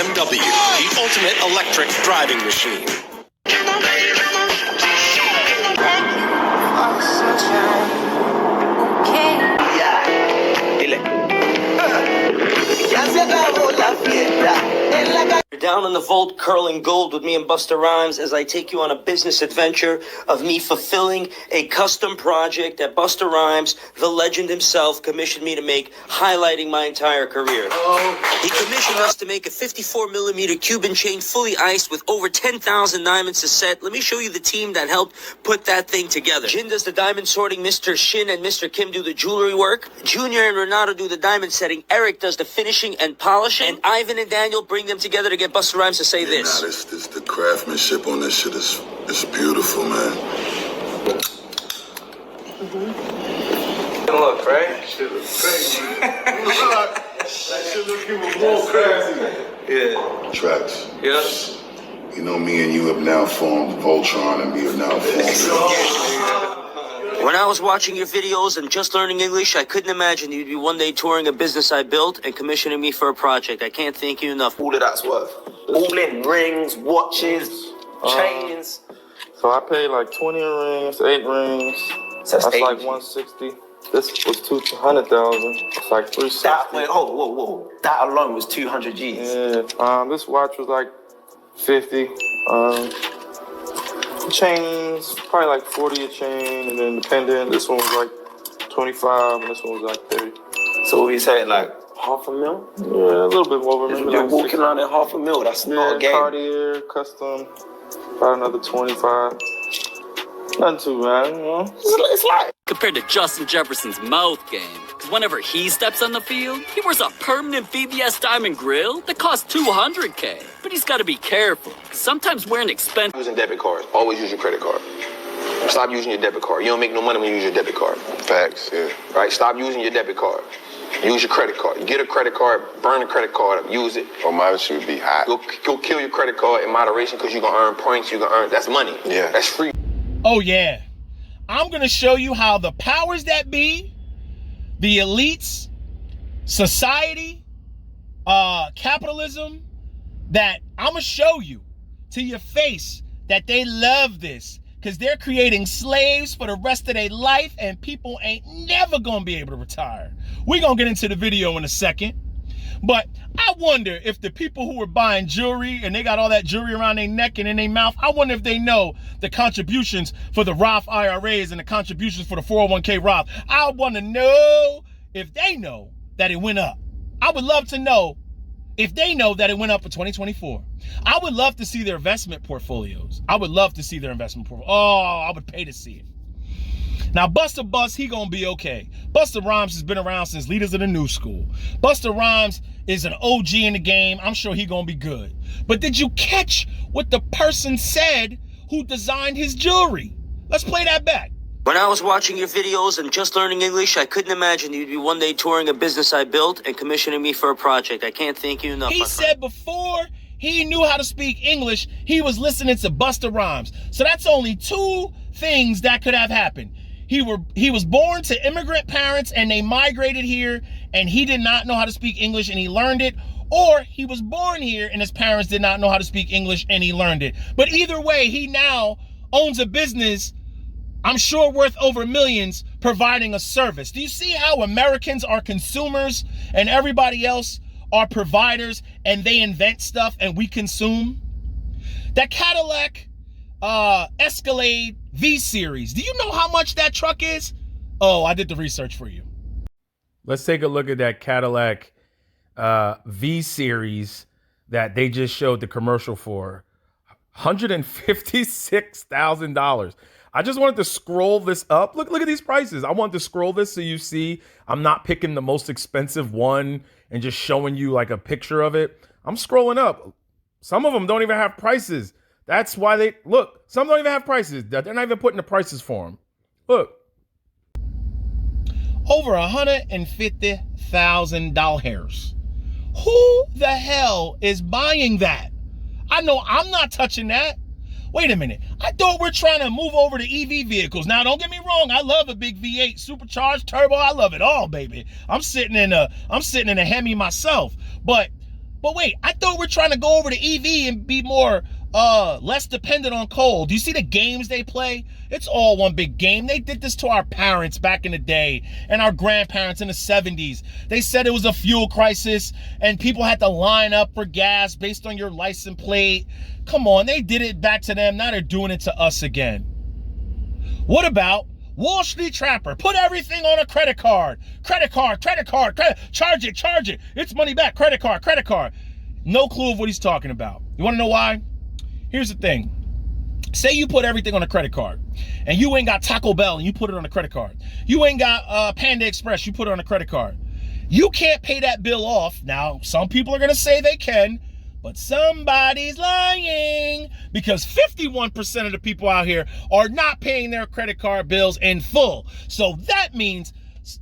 BMW, the ultimate electric driving machine. You're down in the vault curling gold with me and Busta Rhymes as I take you on a business adventure of me fulfilling a custom project that Busta Rhymes, the legend himself, commissioned me to make, highlighting my entire career. He commissioned us to make a 54mm Cuban chain fully iced with over 10,000 diamonds a set. Let me show you the team that helped put that thing together. Jin does the diamond sorting, Mr. Shin and Mr. Kim do the jewelry work, Junior and Renato do the diamond setting, Eric does the finishing and polishing, and Ivan and Daniel bring them together to get Busta Rhymes to say this. Nah, this the craftsmanship on this shit is beautiful, man. Look, right? That shit looks crazy. That shit look even more crazy. Yeah. Tracks. Yes. You know, me and you have now formed Voltron, and we have now formed. When I was watching your videos and just learning English, I couldn't imagine you'd be one day touring a business I built and commissioning me for a project. I can't thank you enough. All of that's worth. All in rings, watches, chains. So I paid like 20 rings, 8 rings. So that's like 160. This was 200,000. It's like 360. Whoa. That alone was 200 G's. Yeah. This watch was like 50. Chains, probably like 40 a chain, and then the pendant, this one was like 25, and this one was like 30. So what are you saying, like $500,000? Yeah, a little bit over. You're like walking 60. Around at $500,000, that's not a game. Cartier, custom, about another 25. Nothing too bad, you know? It's like... Compared to Justin Jefferson's mouth game. Because whenever he steps on the field, he wears a permanent VVS diamond grill that costs $200K. But he's got to be careful, because sometimes wearing expensive... Using debit cards. Always use your credit card. Stop using your debit card. You don't make no money when you use your debit card. Facts, yeah. Right? Stop using your debit card. Use your credit card. You get a credit card, burn the credit card up, use it. Oh, my shit would be hot. Go kill your credit card in moderation, because you're going to earn points. You're going to earn... That's money. Yeah. That's free. Oh, yeah. I'm going to show you how the powers that be, the elites, society, capitalism, that I'm going to show you to your face that they love this because they're creating slaves for the rest of their life and people ain't never going to be able to retire. We're going to get into the video in a second. But I wonder if the people who are buying jewelry and they got all that jewelry around their neck and in their mouth, I wonder if they know the contributions for the Roth IRAs and the contributions for the 401k Roth. I want to know if they know that it went up. I would love to know if they know that it went up for 2024. I would love to see their investment portfolios. I would love to see their investment portfolio. Oh, I would pay to see it. Now, Busta Bust, he gonna be okay. Busta Rhymes has been around since Leaders of the New School. Busta Rhymes is an OG in the game. I'm sure he gonna be good. But did you catch what the person said who designed his jewelry? Let's play that back. When I was watching your videos and just learning English, I couldn't imagine you'd be one day touring a business I built and commissioning me for a project. I can't thank you enough. He said before he knew how to speak English, he was listening to Busta Rhymes. So that's only 2 things that could have happened. He was born to immigrant parents and they migrated here and he did not know how to speak English and he learned it, or he was born here and his parents did not know how to speak English and he learned it. But either way, he now owns a business, I'm sure worth over millions, providing a service. Do you see how Americans are consumers and everybody else are providers and they invent stuff and we consume? That Cadillac Escalade V-Series. Do you know how much that truck is? Oh, I did the research for you. Let's take a look at that Cadillac V-Series that they just showed the commercial for. $156,000. I just wanted to scroll this up. Look at these prices. I wanted to scroll this so you see I'm not picking the most expensive one and just showing you like a picture of it. I'm scrolling up. Some of them don't even have prices. That's why they, look, some don't even have prices. They're not even putting the prices for them. Look. Over $150,000. Who the hell is buying that? I know I'm not touching that. Wait a minute. I thought we're trying to move over to EV vehicles. Now, don't get me wrong. I love a big V8 supercharged turbo. I love it all, baby. I'm sitting in a Hemi myself. But But wait, I thought we're trying to go over to EV and be more less dependent on coal. Do you see the games they play? It's all one big game. They did this to our parents back in the day and our grandparents in the 70s. They said it was a fuel crisis and people had to line up for gas based on your license plate. Come on, they did it back to them. Now they're doing it to us again. What about Wall Street Trapper? Put everything on a credit card. Credit card, charge it. It's money back, credit card. No clue of what he's talking about. You want to know why? Here's the thing. Say you put everything on a credit card and you ain't got Taco Bell and you put it on a credit card. You ain't got Panda Express, you put it on a credit card. You can't pay that bill off. Now, some people are going to say they can, but somebody's lying because 51% of the people out here are not paying their credit card bills in full. So that means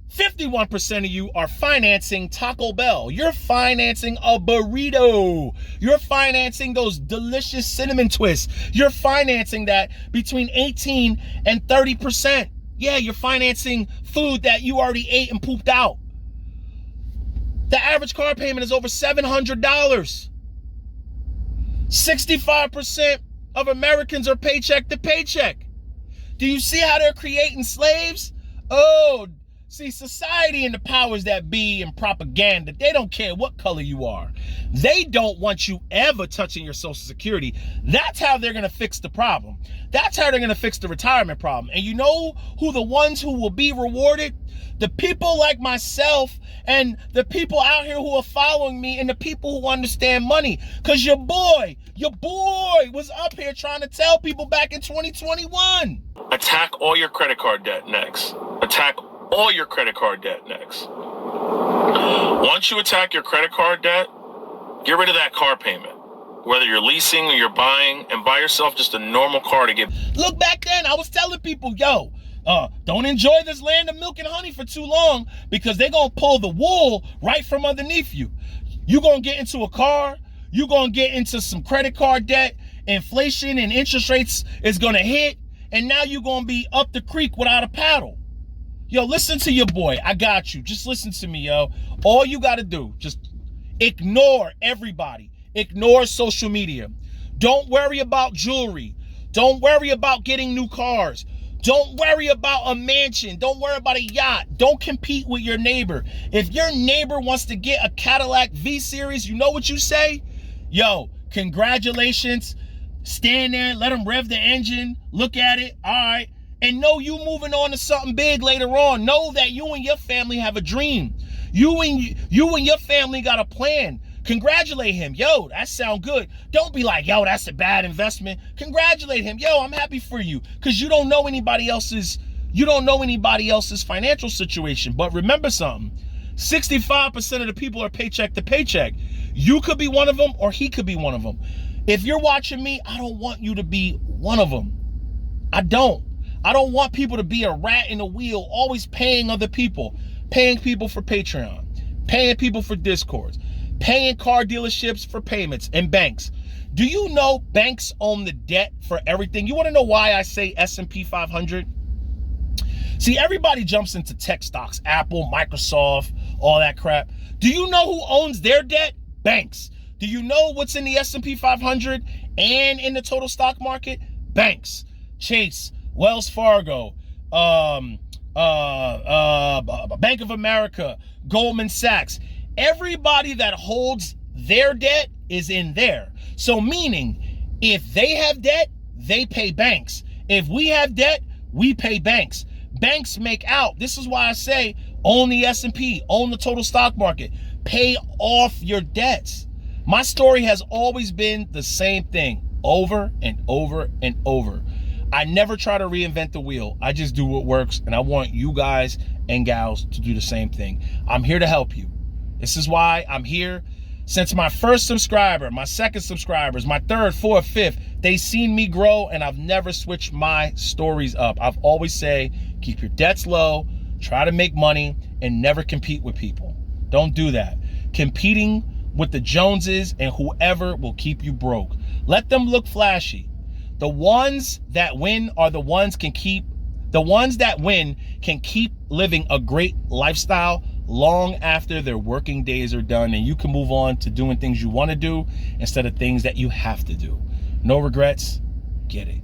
51% of you are financing Taco Bell. You're financing a burrito. You're financing those delicious cinnamon twists. You're financing that between 18 and 30%. Yeah, you're financing food that you already ate and pooped out. The average car payment is over $700. 65% of Americans are paycheck to paycheck. Do you see how they're creating slaves? Oh, see, society and the powers that be and propaganda, they don't care what color you are. They don't want you ever touching your Social Security. That's how they're going to fix the problem. That's how they're going to fix the retirement problem. And you know who the ones who will be rewarded? The people like myself and the people out here who are following me and the people who understand money. Because your boy was up here trying to tell people back in 2021. Attack all your credit card debt next. Attack all your credit card debt next. Once you attack your credit card debt, get rid of that car payment. Whether you're leasing or you're buying, and buy yourself just a normal car to get. Look, back then I was telling people, yo, don't enjoy this land of milk and honey for too long because they're going to pull the wool right from underneath you. You're going to get into a car. You're going to get into some credit card debt. Inflation and interest rates is going to hit. And now you're going to be up the creek without a paddle. Yo, listen to your boy. I got you. Just listen to me, yo. All you got to do, just ignore everybody. Ignore social media. Don't worry about jewelry. Don't worry about getting new cars. Don't worry about a mansion. Don't worry about a yacht. Don't compete with your neighbor. If your neighbor wants to get a Cadillac V-Series, you know what you say? Yo, congratulations. Stand there, let them rev the engine, look at it, all right, and know you moving on to something big later on. Know that you and your family have a dream. You and your family got a plan. Congratulate him. Yo, that sound good. Don't be like, yo, that's a bad investment. Congratulate him. Yo, I'm happy for you because you don't know anybody else's financial situation. But remember something. 65% of the people are paycheck to paycheck. You could be one of them or he could be one of them. If you're watching me, I don't want you to be one of them. I don't want people to be a rat in a wheel, always paying other people, paying people for Patreon, paying people for Discords, paying car dealerships for payments and banks. Do you know banks own the debt for everything? You want to know why I say S&P 500? See, everybody jumps into tech stocks, Apple, Microsoft, all that crap. Do you know who owns their debt? Banks. Do you know what's in the S&P 500 and in the total stock market? Banks. Chase, Wells Fargo, Bank of America, Goldman Sachs. Everybody that holds their debt is in there. So meaning, if they have debt, they pay banks. If we have debt, we pay banks. Banks make out. This is why I say own the S&P, own the total stock market, pay off your debts. My story has always been the same thing over and over and over. I never try to reinvent the wheel. I just do what works, and I want you guys and gals to do the same thing. I'm here to help you. This is why I'm here. Since my first subscriber, my second subscribers, my third, fourth, fifth, they've seen me grow, and I've never switched my stories up. I've always say, keep your debts low, try to make money, and never compete with people. Don't do that. Competing with the Joneses and whoever will keep you broke. Let them look flashy. The ones that win are the ones that win can keep living a great lifestyle long after their working days are done, and you can move on to doing things you want to do instead of things that you have to do. No regrets. Get it.